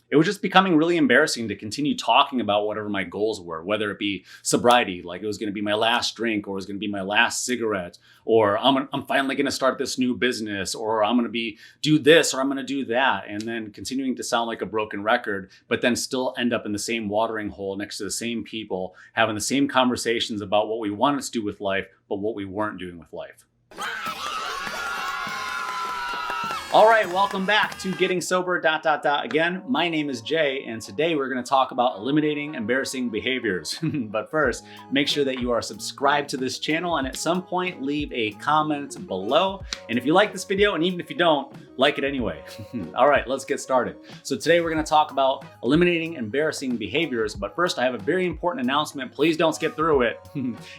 it was just becoming really embarrassing to continue talking about whatever my goals were, whether it be sobriety, like it was going to be my last drink, or it was going to be my last cigarette, or I'm finally going to start this new business, or I'm going to do this, or I'm going to do that. And then continuing to sound like a broken record, but then still end up in the same watering hole next to the same people, having the same conversations about what we wanted to do with life, but what we weren't doing with life. All right, welcome back to Getting Sober, ... Again, my name is Jay, and today we're going to talk about eliminating embarrassing behaviors. But first, make sure that you are subscribed to this channel, and at some point, leave a comment below. And if you like this video, and even if you don't, like it anyway. All right, let's get started. So today we're going to talk about eliminating embarrassing behaviors, but first I have a very important announcement. Please don't skip through it.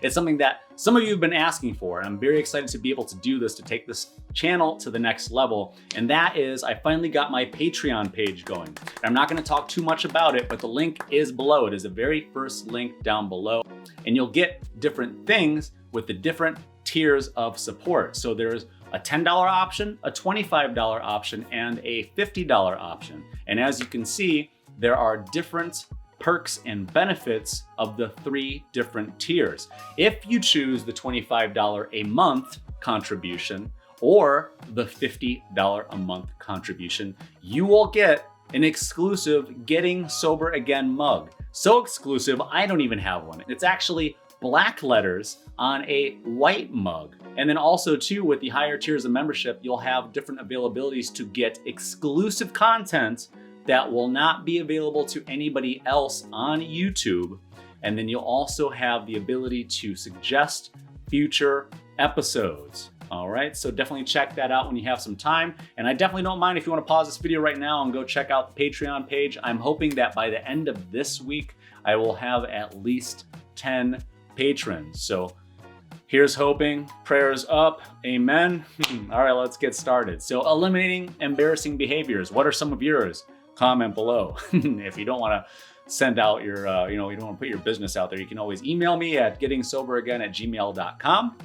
It's something that some of you have been asking for, and I'm very excited to be able to do this, to take this channel to the next level. And that is, I finally got my Patreon page going. I'm not going to talk too much about it, but the link is below. It is the very first link down below, and you'll get different things with the different tiers of support. So there's a $10 option, a $25 option, and a $50 option. And as you can see, there are different perks and benefits of the 3 different tiers. If you choose the $25 a month contribution or the $50 a month contribution, you will get an exclusive Getting Sober Again mug. So exclusive, I don't even have one. It's actually black letters on a white mug. And then also too, with the higher tiers of membership, you'll have different availabilities to get exclusive content that will not be available to anybody else on YouTube. And then you'll also have the ability to suggest future episodes. All right, so definitely check that out when you have some time. And I definitely don't mind if you want to pause this video right now and go check out the Patreon page. I'm hoping that by the end of this week, I will have at least 10 patrons. So here's hoping, prayers up, amen. All right, let's get started. So eliminating embarrassing behaviors. What are some of yours? Comment below. If you don't want to send out your, you don't want to put your business out there, you can always email me at gettingsoberagain@gmail.com.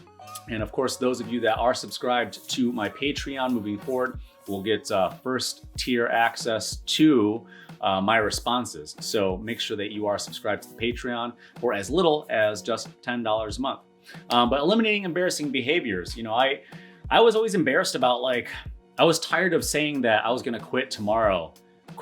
And of course, those of you that are subscribed to my Patreon moving forward will get first tier access to my responses. So make sure that you are subscribed to the Patreon for as little as just $10 a month. But eliminating embarrassing behaviors, I was always embarrassed about, I was tired of saying that I was going to quit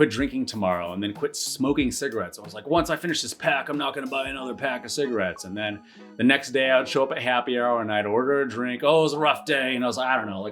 drinking tomorrow, and then quit smoking cigarettes. I was like, once I finish this pack, I'm not going to buy another pack of cigarettes. And then the next day I'd show up at happy hour and I'd order a drink. Oh, it was a rough day. And I was like, I don't know,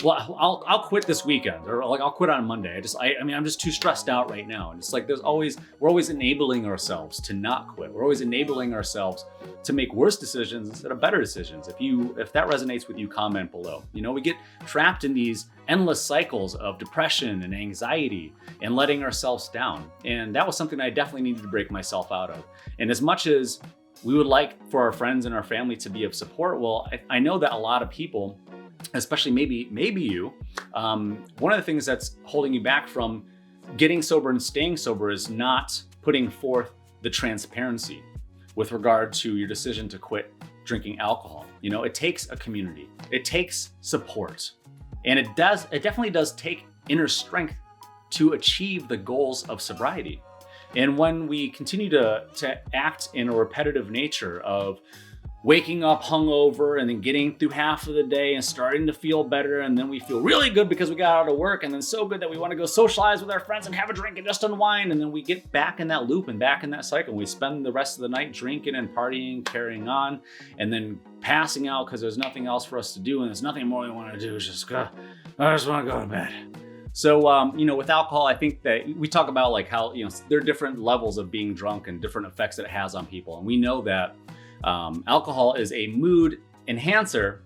I'll quit this weekend, or I'll quit on Monday. I'm just too stressed out right now. And it's like, we're always enabling ourselves to not quit. We're always enabling ourselves to make worse decisions instead of better decisions. If that resonates with you, comment below. We get trapped in these endless cycles of depression and anxiety and letting ourselves down. And that was something I definitely needed to break myself out of. And as much as we would like for our friends and our family to be of support, well, I know that a lot of people, especially maybe you, one of the things that's holding you back from getting sober and staying sober is not putting forth the transparency with regard to your decision to quit drinking alcohol. It takes a community, it takes support, and it definitely does take inner strength to achieve the goals of sobriety. And when we continue to act in a repetitive nature of waking up hungover and then getting through half of the day and starting to feel better, and then we feel really good because we got out of work, and then so good that we want to go socialize with our friends and have a drink and just unwind, and then we get back in that loop and back in that cycle. We spend the rest of the night drinking and partying, carrying on, and then passing out because there's nothing else for us to do, and there's nothing more we want to do. It's just, I just want to go to bed. So, with alcohol, I think that we talk about how, there are different levels of being drunk and different effects that it has on people. And we know that alcohol is a mood enhancer,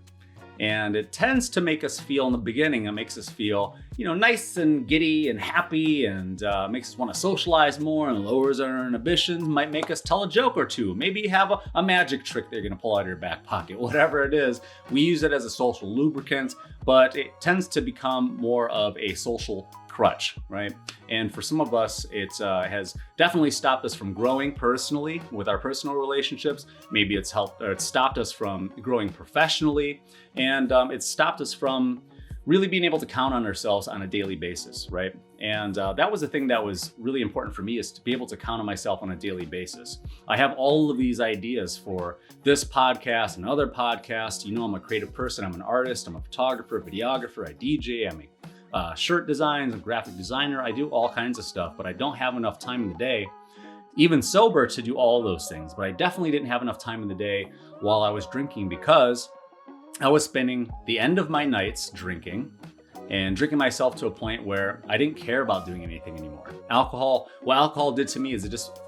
and it tends to make us feel, in the beginning, it makes us feel, nice and giddy and happy, and makes us want to socialize more, and lowers our inhibitions, might make us tell a joke or two, maybe have a magic trick that you're going to pull out of your back pocket, whatever it is. We use it as a social lubricant, but it tends to become more of a social crutch, right? And for some of us, it has definitely stopped us from growing personally with our personal relationships. Maybe it's stopped us from growing professionally, and it's stopped us from really being able to count on ourselves on a daily basis, right? And that was the thing that was really important for me, is to be able to count on myself on a daily basis. I have all of these ideas for this podcast and other podcasts. You know, I'm a creative person. I'm an artist. I'm a photographer, videographer. I DJ. I make shirt designs. I'm a graphic designer. I do all kinds of stuff, but I don't have enough time in the day, even sober, to do all those things. But I definitely didn't have enough time in the day while I was drinking, because I was spending the end of my nights drinking myself to a point where I didn't care about doing anything anymore. What alcohol did to me is it just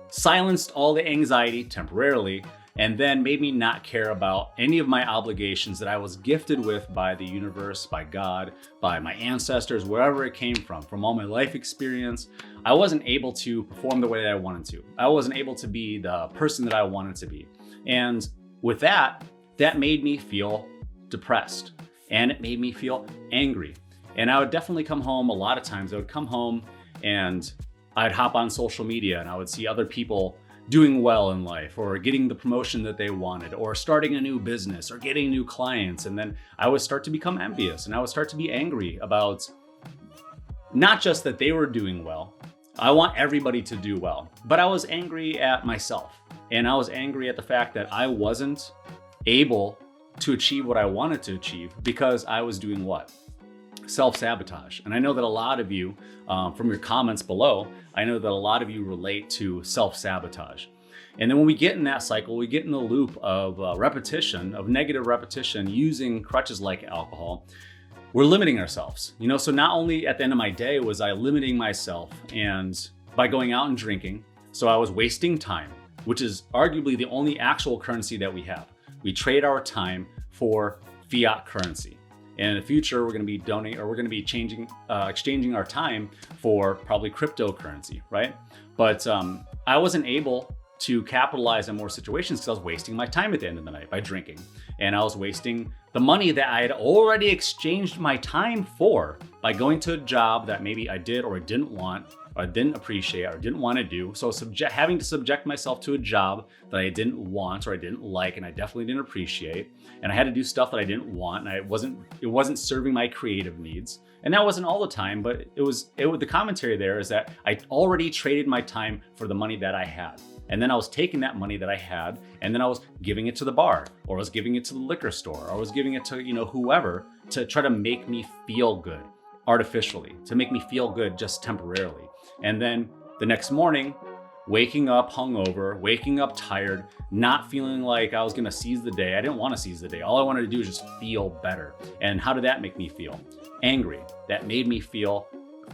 silenced all the anxiety temporarily, and then made me not care about any of my obligations that I was gifted with by the universe, by God, by my ancestors, wherever it came from all my life experience. I wasn't able to perform the way that I wanted to. I wasn't able to be the person that I wanted to be. And with that made me feel depressed, and it made me feel angry. And I would definitely come home. A lot of times I would come home and I'd hop on social media and I would see other people doing well in life, or getting the promotion that they wanted, or starting a new business, or getting new clients. And then I would start to become envious, and I would start to be angry about not just that they were doing well. I want everybody to do well, but I was angry at myself. And I was angry at the fact that I wasn't able to achieve what I wanted to achieve, because I was doing what? Self-sabotage. And I know that a lot of you, from your comments below, I know that a lot of you relate to self-sabotage. And then when we get in that cycle, we get in the loop of repetition, of negative repetition, using crutches like alcohol, we're limiting ourselves. You know, so not only at the end of my day was I limiting myself, and by going out and drinking, so I was wasting time, which is arguably the only actual currency that we have. We trade our time for fiat currency. And in the future, we're going to be exchanging our time for probably cryptocurrency, right? But I wasn't able to capitalize on more situations because I was wasting my time at the end of the night by drinking. And I was wasting the money that I had already exchanged my time for by going to a job that maybe I did or didn't want, or I didn't appreciate, or didn't want to do. So having to subject myself to a job that I didn't want, or I didn't like, and I definitely didn't appreciate. And I had to do stuff that I didn't want, and it wasn't serving my creative needs. And that wasn't all the time, but the commentary there is that I already traded my time for the money that I had. And then I was taking that money that I had, and then I was giving it to the bar, or I was giving it to the liquor store, or I was giving it to, whoever, to try to make me feel good artificially, to make me feel good just temporarily. And then the next morning, waking up hungover, waking up tired, not feeling like I was gonna seize the day. I didn't want to seize the day. All I wanted to do was just feel better. And how did that make me feel? Angry. That made me feel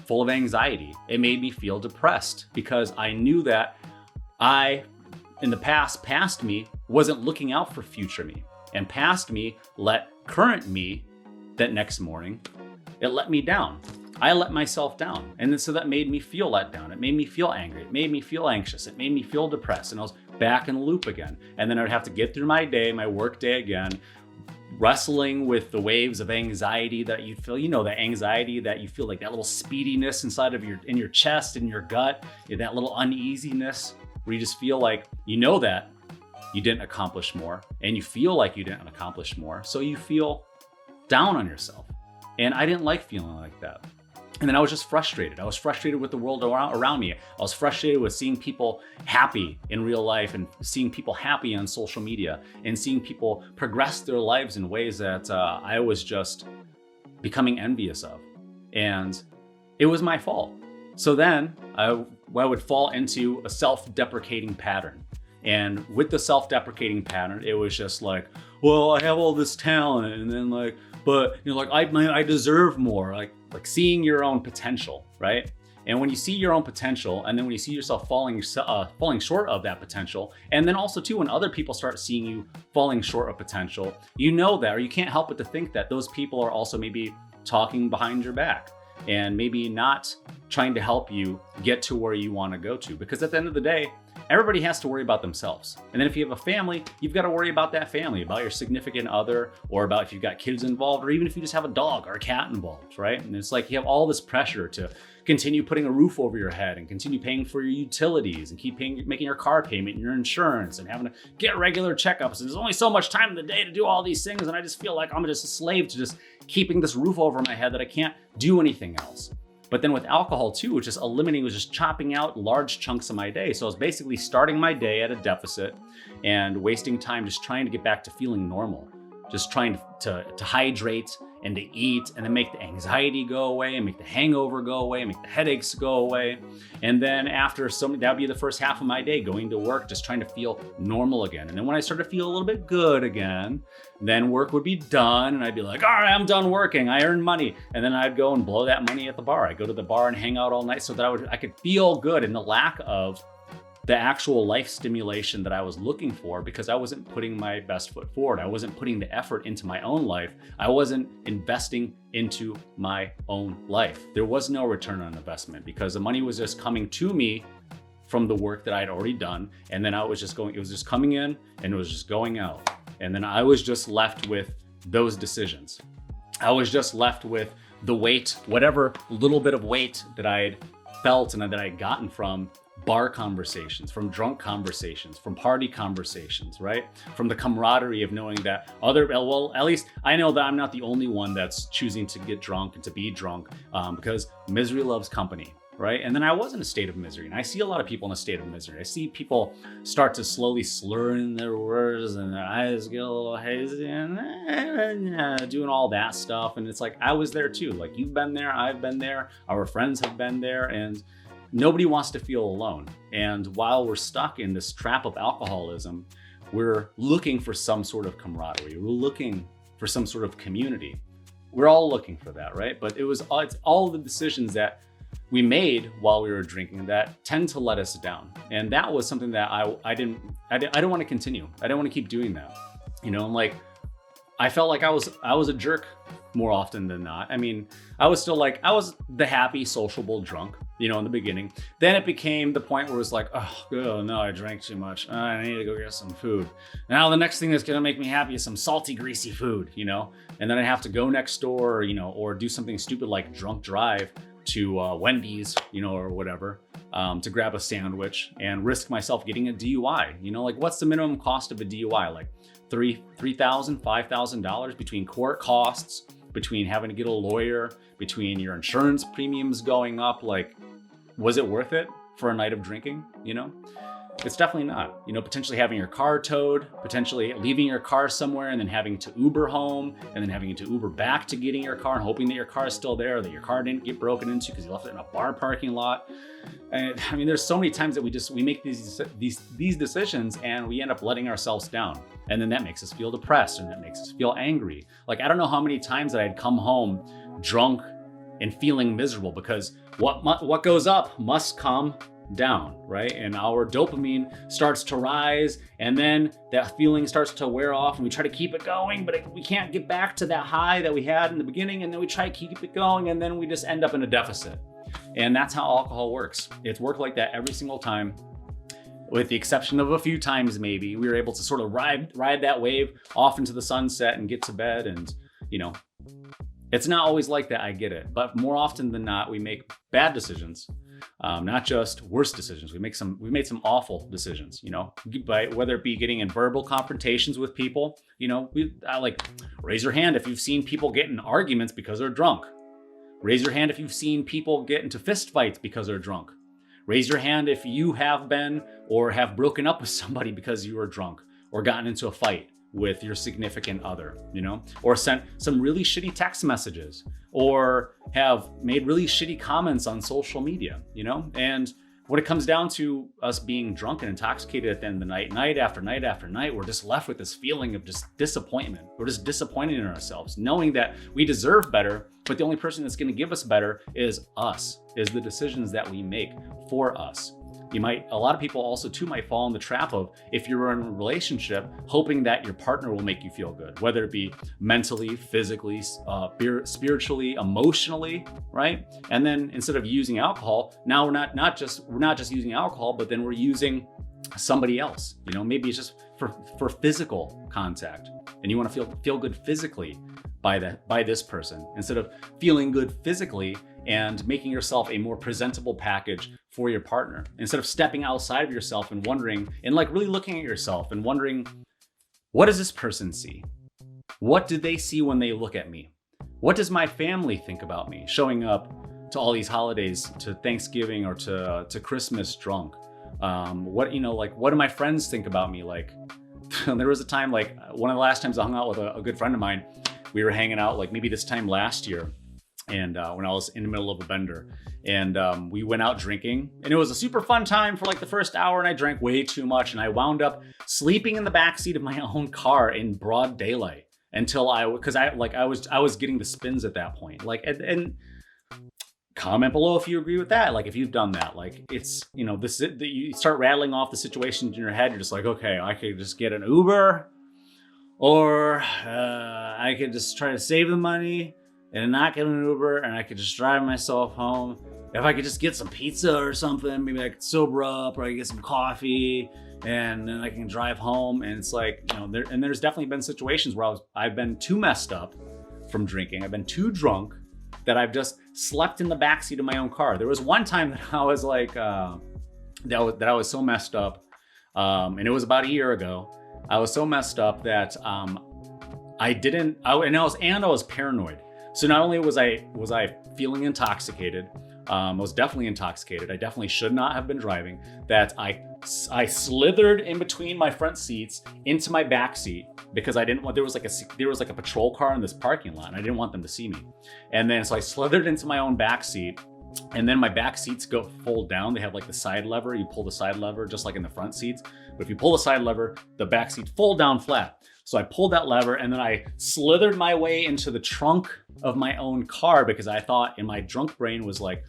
full of anxiety. It made me feel depressed, because I knew that in the past me, wasn't looking out for future me. And past me let current me, that next morning, it let me down. I let myself down. And then so that made me feel let down. It made me feel angry. It made me feel anxious. It made me feel depressed. And I was back in the loop again. And then I'd have to get through my day, my work day again, wrestling with the waves of anxiety that you feel, the anxiety that you feel, like that little speediness inside of in your chest, in your gut, that little uneasiness where you just feel like, that you didn't accomplish more, and you feel like you didn't accomplish more. So you feel down on yourself. And I didn't like feeling like that. And then I was just frustrated. I was frustrated with the world around me. I was frustrated with seeing people happy in real life, and seeing people happy on social media, and seeing people progress their lives in ways that I was just becoming envious of. And it was my fault. So then I would fall into a self-deprecating pattern. And with the self-deprecating pattern, it was just like, well, I have all this talent, and then I deserve more. Like seeing your own potential, right? And when you see your own potential, and then when you see yourself falling short of that potential, and then also too, when other people start seeing you falling short of potential, or you can't help but to think that those people are also maybe talking behind your back, and maybe not trying to help you get to where you want to go to. Because at the end of the day, everybody has to worry about themselves. And then if you have a family, you've got to worry about that family, about your significant other, or about if you've got kids involved, or even if you just have a dog or a cat involved, right? And it's like you have all this pressure to continue putting a roof over your head, and continue paying for your utilities, and keep making your car payment and your insurance, and having to get regular checkups. And there's only so much time in the day to do all these things. And I just feel like I'm just a slave to just keeping this roof over my head, that I can't do anything else. But then with alcohol too, which is eliminating, was just chopping out large chunks of my day. So I was basically starting my day at a deficit and wasting time just trying to get back to feeling normal, just trying to hydrate and to eat, and then make the anxiety go away, and make the hangover go away, and make the headaches go away. And then after that'd be the first half of my day, going to work, just trying to feel normal again. And then when I started to feel a little bit good again, then work would be done, and I'd be like, all right, I'm done working, I earned money. And then I'd go and blow that money at the bar. I'd go to the bar and hang out all night so that I could feel good, and the lack of the actual life stimulation that I was looking for, because I wasn't putting my best foot forward. I wasn't putting the effort into my own life. I wasn't investing into my own life. There was no return on investment because the money was just coming to me from the work that I'd already done. And then it was just coming in and it was just going out. And then I was just left with those decisions. I was just left with the weight, whatever little bit of weight that I'd felt and that I'd gotten from bar conversations, from drunk conversations, from party conversations, right? From the camaraderie of knowing that at least I know that I'm not the only one that's choosing to get drunk and to be drunk, because misery loves company, right? And then I was in a state of misery, and I see a lot of people in a state of misery. I see people start to slowly slur in their words, and their eyes get a little hazy, and doing all that stuff. And it's like, I was there too. Like, you've been there, I've been there, our friends have been there, and nobody wants to feel alone. And while we're stuck in this trap of alcoholism, we're looking for some sort of camaraderie. We're looking for some sort of community. We're all looking for that, right? But it's all the decisions that we made while we were drinking that tend to let us down. And that was something that I didn't want to continue. I didn't want to keep doing that. And like, I felt like I was a jerk more often than not. I mean, I was the happy, sociable drunk, in the beginning. Then it became the point where it was like, oh no, I drank too much. I need to go get some food. Now the next thing that's gonna make me happy is some salty, greasy food, and then I have to go next door, or do something stupid like drunk drive to Wendy's, or whatever, to grab a sandwich and risk myself getting a DUI. Like, what's the minimum cost of a DUI? Like $3,000, $5,000 between court costs, between having to get a lawyer, between your insurance premiums going up. Like, was it worth it for a night of drinking? It's definitely not. Potentially having your car towed, potentially leaving your car somewhere and then having to Uber home, and then having to Uber back to getting your car and hoping that your car is still there, that your car didn't get broken into because you left it in a bar parking lot. And I mean, there's so many times that we make these decisions and we end up letting ourselves down. And then that makes us feel depressed, and that makes us feel angry. Like, I don't know how many times that I'd come home drunk and feeling miserable, because what goes up must come down, right? And our dopamine starts to rise, and then that feeling starts to wear off, and we try to keep it going, but we can't get back to that high that we had in the beginning, and then we try to keep it going, and then we just end up in a deficit. And that's how alcohol works. It's worked like that every single time, with the exception of a few times maybe. We were able to sort of ride that wave off into the sunset and get to bed, and it's not always like that, I get it, but more often than not, we make bad decisions. Not just worse decisions. We made some awful decisions, by whether it be getting in verbal confrontations with people. Raise your hand if you've seen people get in arguments because they're drunk. Raise your hand if you've seen people get into fist fights because they're drunk. Raise your hand if you have been or have broken up with somebody because you were drunk, or gotten into a fight with your significant other, or sent some really shitty text messages, or have made really shitty comments on social media, And when it comes down to us being drunk and intoxicated at the end of the night, night after night after night, we're just left with this feeling of just disappointment. We're just disappointed in ourselves, knowing that we deserve better, but the only person that's going to give us better is us, is the decisions that we make for us. A lot of people also too might fall in the trap of, if you're in a relationship, hoping that your partner will make you feel good, whether it be mentally, physically, spiritually, emotionally, right? And then instead of using alcohol, now we're not just using alcohol, but then we're using somebody else. Maybe it's just for physical contact, and you want to feel good physically by this person, instead of feeling good physically and making yourself a more presentable package for your partner, instead of stepping outside of yourself and wondering, and like really looking at yourself and wondering, what does this person see? What do they see when they look at me? What does my family think about me showing up to all these holidays, to Thanksgiving or to Christmas drunk? What, you know, like, what do my friends think about me? Like, there was a time, like one of the last times I hung out with a good friend of mine, we were hanging out like maybe this time last year. And when I was in the middle of a bender, and we went out drinking, and it was a super fun time for like the first hour, and I drank way too much, and I wound up sleeping in the backseat of my own car in broad daylight until I was getting the spins at that point. Like, and comment below if you agree with that. Like, if you've done that, like, it's, you know, you start rattling off the situations in your head. You're just like, okay, I could just get an Uber, or I could just try to save the money and not get an Uber, and I could just drive myself home. If I could just get some pizza or something, maybe I could sober up, or I could get some coffee, and then I can drive home. And it's like, you know, there's definitely been situations where I've been too messed up from drinking. I've been too drunk that I've just slept in the backseat of my own car. There was one time that I was like, that I was so messed up, and it was about a year ago. I was so messed up that I was paranoid. So not only was I feeling intoxicated, I was definitely intoxicated. I definitely should not have been driving. That I slithered in between my front seats into my back seat because I didn't want, there was like a patrol car in this parking lot, and I didn't want them to see me. And then so I slithered into my own back seat, and then my back seats fold down. They have like the side lever. You pull the side lever just like in the front seats. But if you pull the side lever, the back seat fold down flat. So I pulled that lever, and then I slithered my way into the trunk of my own car because I thought in my drunk brain was like,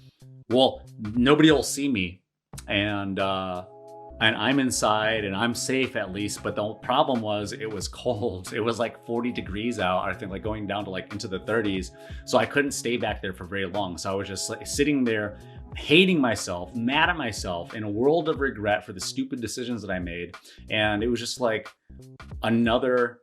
well, nobody will see me, and I'm inside and I'm safe at least. But the problem was it was cold. It was like 40 degrees out, I think, like going down to like into the 30s. So I couldn't stay back there for very long. So I was just like sitting there hating myself, mad at myself, in a world of regret for the stupid decisions that I made. And it was just like another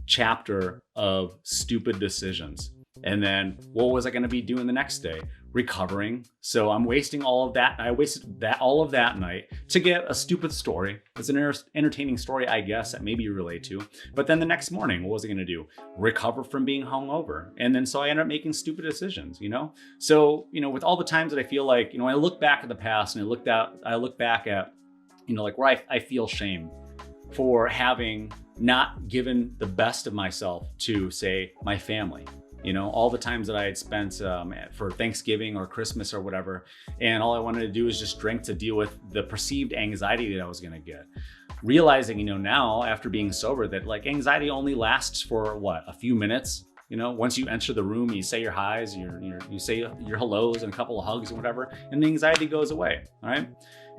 chapter of stupid decisions. And then what was I going to be doing the next day? Recovering. So I'm wasting all of that. I wasted all of that night to get a stupid story. It's an entertaining story, I guess, that maybe you relate to. But then the next morning, what was I going to do? Recover from being hungover. And then so I ended up making stupid decisions, you know? So, you know, with all the times that I feel like, you know, I look back at the past, and I look back at, you know, like where I feel shame for having not given the best of myself to, say, my family. You know, all the times that I had spent for Thanksgiving or Christmas or whatever, and all I wanted to do was just drink to deal with the perceived anxiety that I was going to get. Realizing, you know, now after being sober, that like anxiety only lasts for what, a few minutes. You know, once you enter the room, you say your highs, you say your hellos and a couple of hugs and whatever, and the anxiety goes away. All right.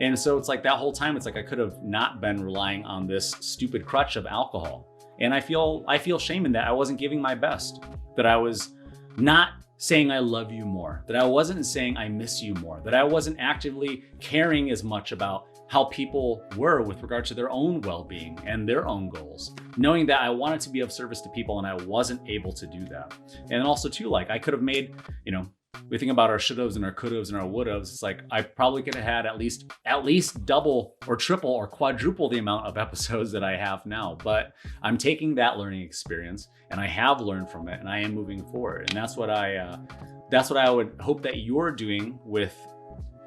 And so it's like that whole time, it's like I could have not been relying on this stupid crutch of alcohol. And I feel shame in that I wasn't giving my best, that I was not saying I love you more, that I wasn't saying I miss you more, that I wasn't actively caring as much about how people were with regard to their own well-being and their own goals, knowing that I wanted to be of service to people and I wasn't able to do that. And also too, like I could have made, you know, we think about our should'ves and our could'ves and our would'ves. It's like I probably could have had at least double or triple or quadruple the amount of episodes that I have now. But I'm taking that learning experience, and I have learned from it, and I am moving forward. And that's what I would hope that you're doing with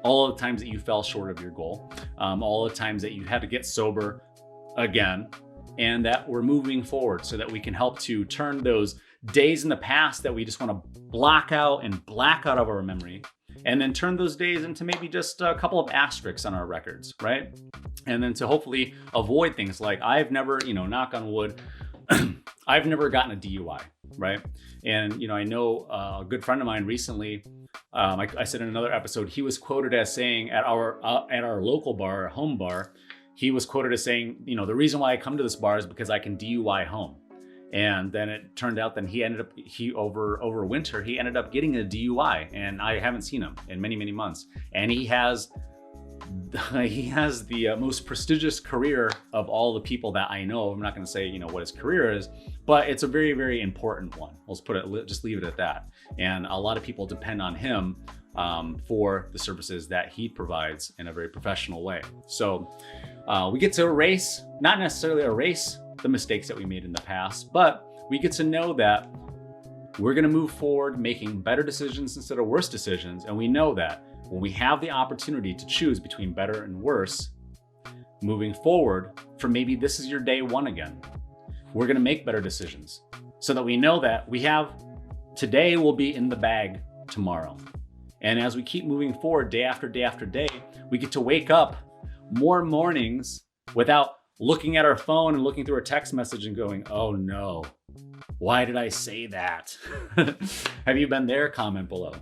all of the times that you fell short of your goal, all the times that you had to get sober again, and that we're moving forward so that we can help to turn those days in the past that we just want to block out and black out of our memory, and then turn those days into maybe just a couple of asterisks on our records, right? And then to hopefully avoid things like I've never, you know, knock on wood, I've never gotten a DUI, right? And, you know, I know a good friend of mine recently, I said in another episode, he was quoted as saying at our local bar, our home bar, he was quoted as saying, you know, the reason why I come to this bar is because I can DUI home. And then it turned out that over winter, he ended up getting a DUI, and I haven't seen him in many, many months. And he has the most prestigious career of all the people that I know. I'm not going to say, you know, what his career is, but it's a very, very important one. Just leave it at that. And a lot of people depend on him for the services that he provides in a very professional way. So we get to erase, not necessarily erase the mistakes that we made in the past, but we get to know that we're gonna move forward making better decisions instead of worse decisions. And we know that when we have the opportunity to choose between better and worse, moving forward, for maybe this is your day one again, we're gonna make better decisions so that we know that we have today will be in the bag tomorrow. And as we keep moving forward day after day after day, we get to wake up more mornings without looking at our phone and looking through a text message and going, oh no, why did I say that? Have you been there? Comment below.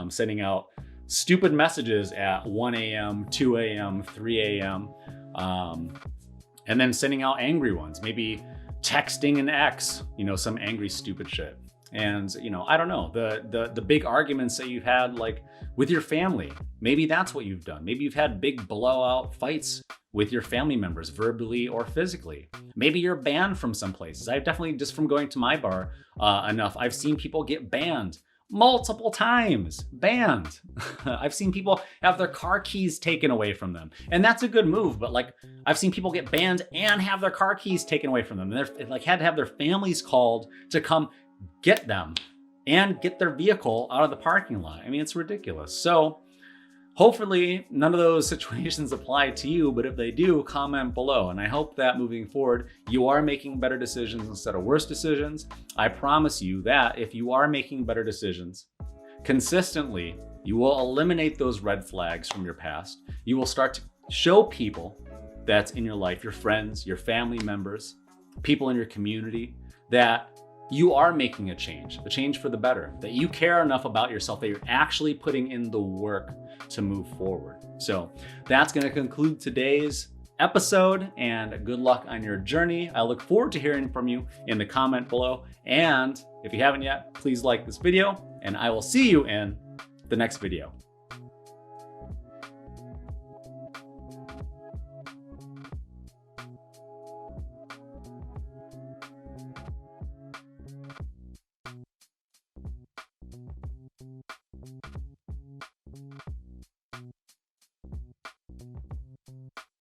Sending out stupid messages at 1 a.m., 2 a.m., 3 a.m., and then sending out angry ones, maybe texting an ex, some angry, stupid shit. And, I don't know, the big arguments that you've had, like with your family, maybe that's what you've done. Maybe you've had big blowout fights with your family members, verbally or physically. Maybe you're banned from some places. I've definitely, just from going to my bar enough, I've seen people get banned multiple times, banned. I've seen people have their car keys taken away from them. And that's a good move, but like I've seen people get banned and have their car keys taken away from them. And they like had to have their families called to come get them and get their vehicle out of the parking lot. I mean, it's ridiculous. So hopefully none of those situations apply to you, but if they do, comment below. And I hope that moving forward, you are making better decisions instead of worse decisions. I promise you that if you are making better decisions consistently, you will eliminate those red flags from your past. You will start to show people that's in your life, your friends, your family members, people in your community, that you are making a change for the better, that you care enough about yourself, that you're actually putting in the work to move forward. So that's going to conclude today's episode, and good luck on your journey. I look forward to hearing from you in the comment below. And if you haven't yet, please like this video, and I will see you in the next video.